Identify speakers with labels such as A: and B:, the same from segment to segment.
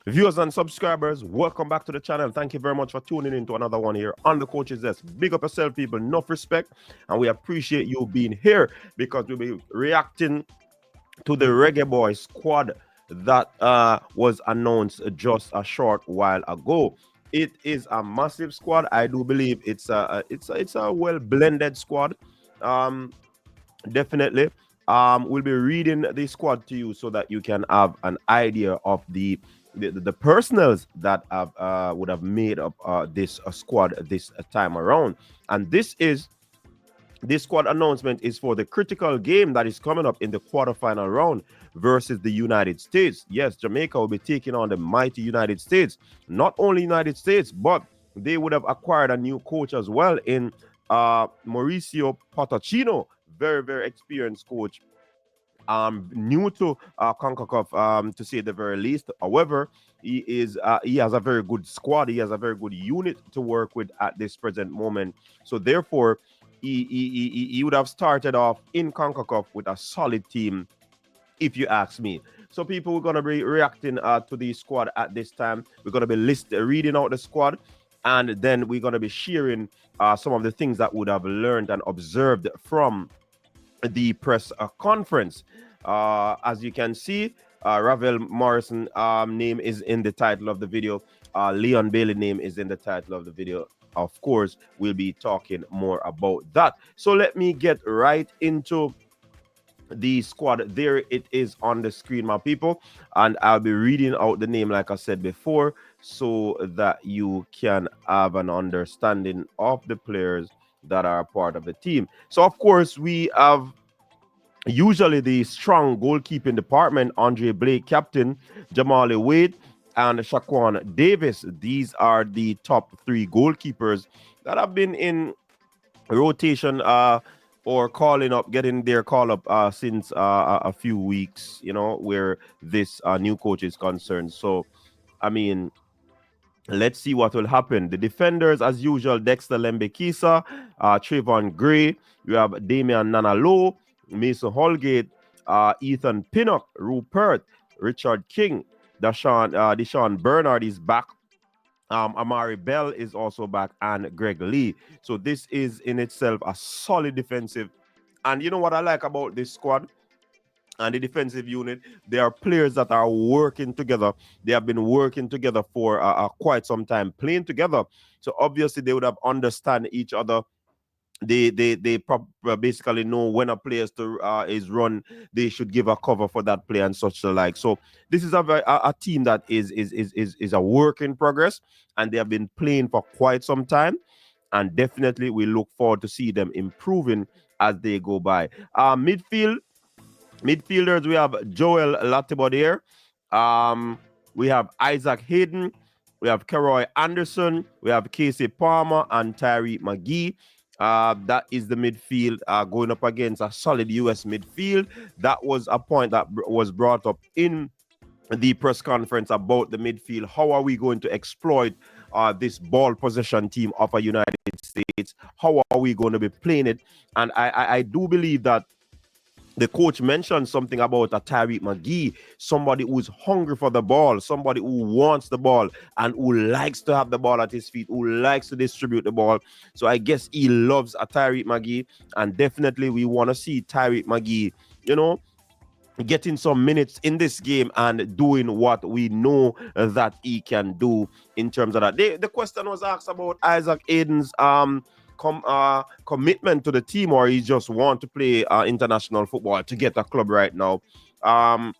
A: Viewers and subscribers, welcome back to the channel. Thank you very much for tuning in to another one here on the Coach's Desk. Big up yourself, people. Enough respect. And we appreciate you being here because we'll be reacting to the Reggae Boyz squad that was announced just a short while ago. It is a massive squad. I do believe it's a well blended squad. Um, Definitely. We'll be reading the squad to you so that you can have an idea of the personals that have would have made up this squad this time around. And this squad announcement is for the critical game that is coming up in the quarterfinal round versus the United States. Yes, Jamaica will be taking on the mighty United States. Not only United States, but they would have acquired a new coach as well in Mauricio Potocino. Very, very experienced coach, new to CONCACAF, to say the very least. However, he has a very good squad. He has a very good unit to work with at this present moment. So therefore, he would have started off in CONCACAF with a solid team, if you ask me. So people, we're gonna be reacting to the squad at this time. We're gonna be reading out the squad, and then we're gonna be sharing some of the things that would have learned and observed from the press conference. As you can see, Ravel Morrison name is in the title of the video. Leon Bailey name is in the title of the video. Of course, we'll be talking more about that. So let me get right into the squad. There it is on the screen, my people, and I'll be reading out the name like I said before so that you can have an understanding of the players that are part of the team. So of course we have usually the strong goalkeeping department: Andre Blake, captain; Jamali Wade and Shaquan Davis. These are the top three goalkeepers that have been in rotation or calling up, getting their call up since a few weeks, where this new coach is concerned. So, I mean, let's see what will happen. The defenders, as usual: Dexter Lembekisa, Trayvon Gray. You have Damian Nanalo, Mason Holgate, Ethan Pinnock, Rupert, Richard King, Deshaun Bernard is back. Amari Bell is also back, and Greg Lee. So this is in itself a solid defensive. And you know what I like about this squad and the defensive unit? There are players that are working together. They have been working together for quite some time, playing together. So obviously they would have understand each other. Basically know when a player is run, they should give a cover for that player and such the like. So this is a team that is a work in progress, and they have been playing for quite some time, and definitely we look forward to see them improving as they go by. Midfielders, we have Joel Latibodier, um, we have Isaac Hayden, we have Keroy Anderson, we have Casey Palmer and Tyree McGee. That is the midfield going up against a solid US midfield. That was a point that was brought up in the press conference about the midfield. How are we going to exploit this ball possession team of a United States? How are we going to be playing it? And I do believe that the coach mentioned something about a Tyreek McGee, somebody who's hungry for the ball, somebody who wants the ball and who likes to have the ball at his feet, who likes to distribute the ball. So I guess he loves a Tyreek McGee, and definitely we want to see Tyreek McGee, getting some minutes in this game and doing what we know that he can do in terms of that. The question was asked about Isaac Aiden's commitment to the team, or he just want to play international football to get a club right now. Um,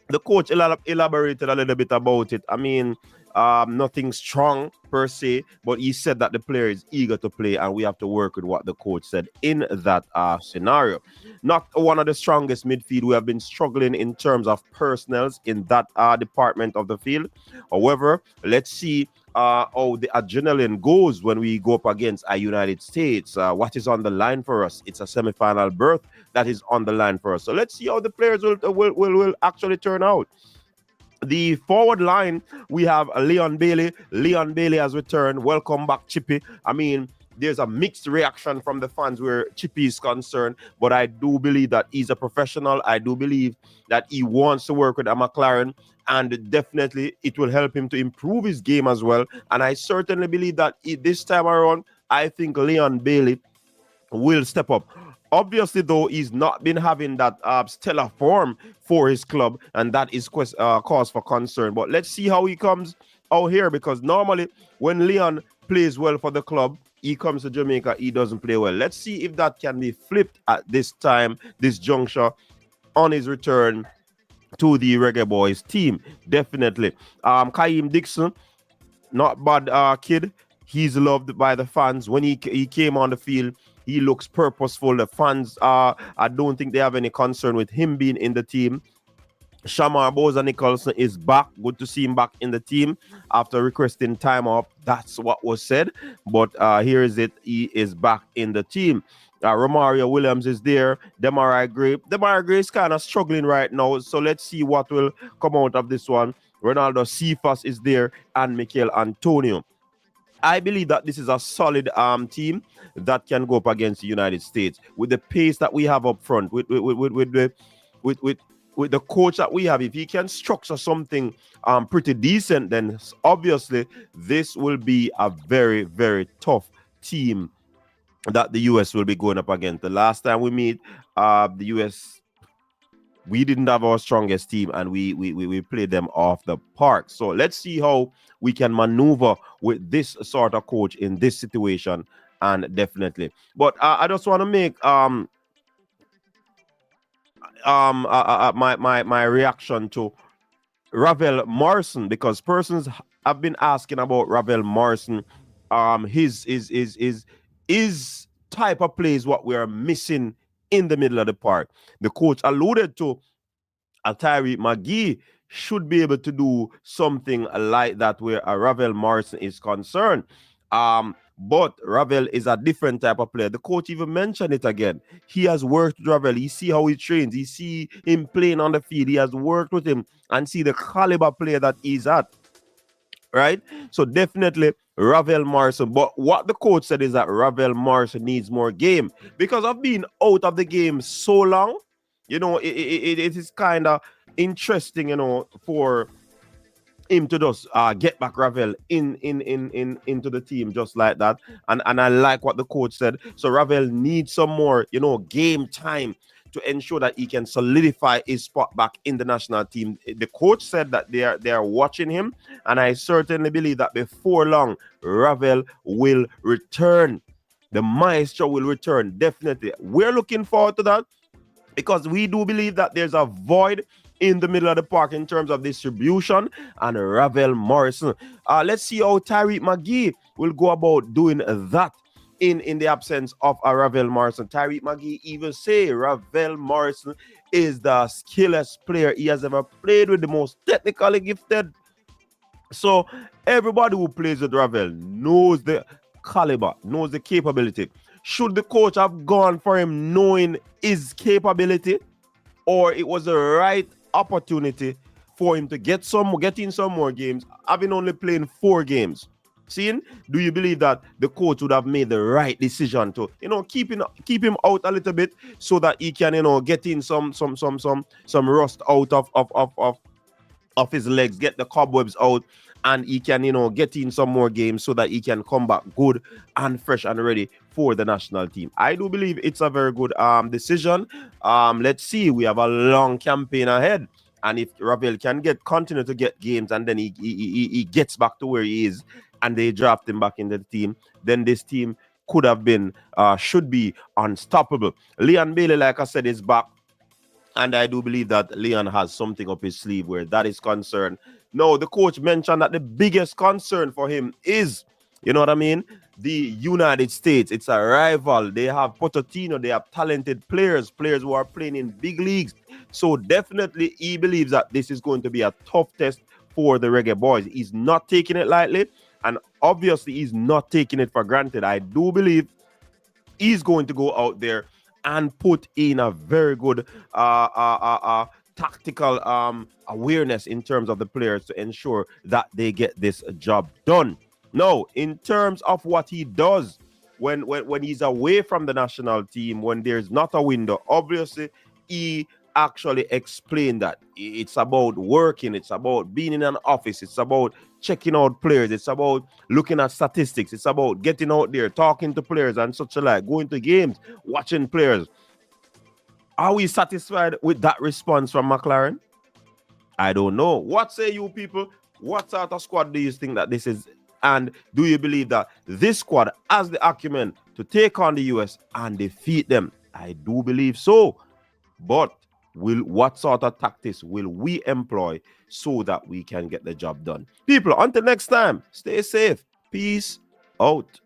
A: the coach elaborated a little bit about it. I mean, nothing strong per se, but he said that the player is eager to play, and we have to work with what the coach said in that scenario. Not one of the strongest midfield. We have been struggling in terms of personnels in that department of the field. However, let's see how the adrenaline goes when we go up against a United States. What is on the line for us? It's a semi-final berth that is on the line for us. So let's see how the players will actually turn out. The forward line, we have Leon Bailey. Leon Bailey has returned. Welcome back, Chippy. I mean, there's a mixed reaction from the fans where Chippy is concerned. But I do believe that he's a professional. I do believe that he wants to work with a McLaren, and definitely it will help him to improve his game as well. And I certainly believe that this time around, I think Leon Bailey will step up. Obviously, though, he's not been having that stellar form for his club, and that is cause for concern. But let's see how he comes out here, because normally when Leon plays well for the club, he comes to Jamaica, he doesn't play well. Let's see if that can be flipped at this time, this juncture, on his return to the Reggae Boyz team. Definitely. Kaim Dixon, not bad kid. He's loved by the fans. When he came on the field, he looks purposeful. The fans I don't think they have any concern with him being in the team. Shamar Boza Nicholson is back. Good to see him back in the team after requesting time off. That's what was said. But here is it. He is back in the team. Romario Williams is there. Demarai Gray is kind of struggling right now. So let's see what will come out of this one. Ronaldo Cephas is there, and Mikel Antonio. I believe that this is a solid team that can go up against the United States with the pace that we have up front, with the coach that we have. If he can structure something pretty decent, then obviously this will be a very, very tough team that the US will be going up against. The last time we meet the US, we didn't have our strongest team, and we played them off the park. So let's see how we can maneuver with this sort of coach in this situation, and definitely. But I just want to make my reaction to Ravel Morrison, because persons have been asking about Ravel Morrison. His type of play is what we are missing in the middle of the park. The coach alluded to Tyreek McGee should be able to do something like that where a Ravel Morrison is concerned. But Ravel is a different type of player. The coach even mentioned it again. He has worked with Ravel. He see how he trains. He see him playing on the field. He has worked with him and see the caliber player that he's at. Right? So definitely Ravel Morrison. But what the coach said is that Ravel Morrison needs more game, because of being out of the game so long. It is kind of interesting, for him to just get back Ravel into the team just like that. And I like what the coach said. So Ravel needs some more, game time to ensure that he can solidify his spot back in the national team. The coach said that they are watching him, and I certainly believe that before long, Ravel will return. The maestro will return, definitely. We're looking forward to that, because we do believe that there's a void in the middle of the park in terms of distribution, and Ravel Morrison. Let's see how Tyreek McGee will go about doing that in the absence of a Ravel Morrison. Tyreek McGee even say Ravel Morrison is the skillest player he has ever played with, the most technically gifted. So everybody who plays with Ravel knows the caliber, knows the capability. Should the coach have gone for him knowing his capability, or it was the right opportunity for him to get in some more games, having only played 4 games? Seeing, do you believe that the coach would have made the right decision to, keep him out a little bit, so that he can, get in some rust out of his legs, get the cobwebs out, and he can, get in some more games so that he can come back good and fresh and ready for the national team? I do believe it's a very good decision. Let's see, we have a long campaign ahead, and if Ravel can continue to get games, and then he gets back to where he is, and they draft him back in the team, then this team could have been, should be unstoppable. Leon Bailey, like I said, is back. And I do believe that Leon has something up his sleeve where that is concerned. No, the coach mentioned that the biggest concern for him is, you know what I mean, the United States. It's a rival. They have Pochettino. They have talented players who are playing in big leagues. So definitely he believes that this is going to be a tough test for the Reggae Boyz. He's not taking it lightly, and obviously he's not taking it for granted. I do believe he's going to go out there and put in a very good tactical awareness in terms of the players to ensure that they get this job done. Now, in terms of what he does, when he's away from the national team, when there's not a window, obviously he actually explained that it's about working, it's about being in an office, it's about checking out players, it's about looking at statistics, it's about getting out there, talking to players and such like, going to games, watching players. Are we satisfied with that response from McLaren? I don't know. What say you people? What sort of squad do you think that this is? And do you believe that this squad has the acumen to take on the US and defeat them? I do believe so. But what sort of tactics will we employ so that we can get the job done? People, until next time, stay safe. Peace out.